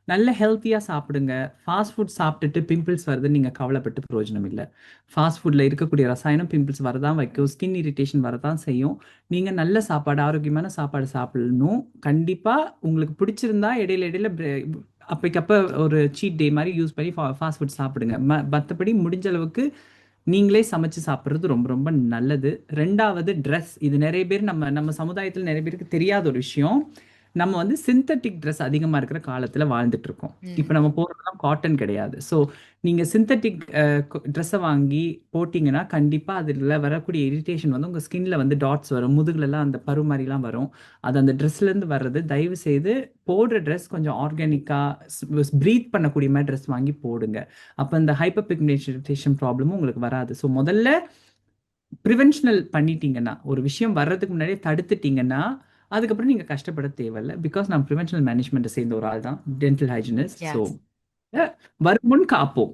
நல்ல ஹெல்த்தியா சாப்பிடுங்க. ஃபாஸ்ட் ஃபுட் சாப்பிட்டுட்டு பிம்பிள்ஸ் வருதுன்னு நீங்க கவலைப்பட்டு பிரயோஜனம் இல்ல. ஃபாஸ்ட் ஃபுட்ல இருக்கக்கூடிய ரசாயனம் பிம்பிள்ஸ் வரதான் வைக்கும். ஸ்கின் இரிட்டேஷன் வரதான் செய்யும். நீங்க நல்ல சாப்பாடு, ஆரோக்கியமான சாப்பாடு சாப்பிடணும். கண்டிப்பா உங்களுக்கு பிடிச்சிருந்தா இடையில இடையில அப்பைக்கப்ப ஒரு சீட் டே மாதிரி யூஸ் பண்ணி ஃபாஸ்ட் ஃபுட் சாப்பிடுங்க. மத்தபடி முடிஞ்ச அளவுக்கு நீங்களே சமைச்சு சாப்பிடுறது ரொம்ப ரொம்ப நல்லது. 2வது ட்ரெஸ். இது நெறைய பேர் நம்ம நம்ம சமுதாயத்துல நெறைய பேருக்கு தெரியாத ஒரு விஷயம். நம்ம வந்து சிந்தெடிக் ட்ரெஸ் அதிகமா இருக்கிற காலத்துல வாழ்ந்துட்டு இருக்கோம். இப்ப ம். நம்ம போடுறதெல்லாம் காட்டன் கிடையாது. ஸோ நீங்க சிந்தெடிக் ட்ரெஸ்ஸை வாங்கி போட்டிங்கன்னா கண்டிப்பா அதுல வரக்கூடிய இரிட்டேஷன் வந்து உங்க ஸ்கின்ல வந்து டாட்ஸ் வரும். முதுகுலலாம் அந்த பரு மாதிரிலாம் வரும். அது அந்த ட்ரெஸ்ல இருந்து வர்றது. தயவு செய்து போடுற ட்ரெஸ் கொஞ்சம் ஆர்கானிக்கா ப்ரீத் பண்ணக்கூடிய மாதிரி ட்ரெஸ் வாங்கி போடுங்க. அப்ப இந்த ஹைப்பர் பிக்மெண்டேஷன் ப்ராப்ளமும் உங்களுக்கு வராது. ஸோ முதல்ல ப்ரிவென்ஷனல் பண்ணிட்டீங்கன்னா, ஒரு விஷயம் வர்றதுக்கு முன்னாடியே தடுத்துட்டீங்கன்னா, அதுக்கப்புறம் நீங்க கஷ்டப்பட தேவையில்ல. பிகாஸ் நான் ப்ரிவென்ஷனல் மேனேஜ்மெண்ட்ட சேர்ந்த ஒரு ஆள் தான். Dental hygienist. So Yes. வருமுன் காப்போம்.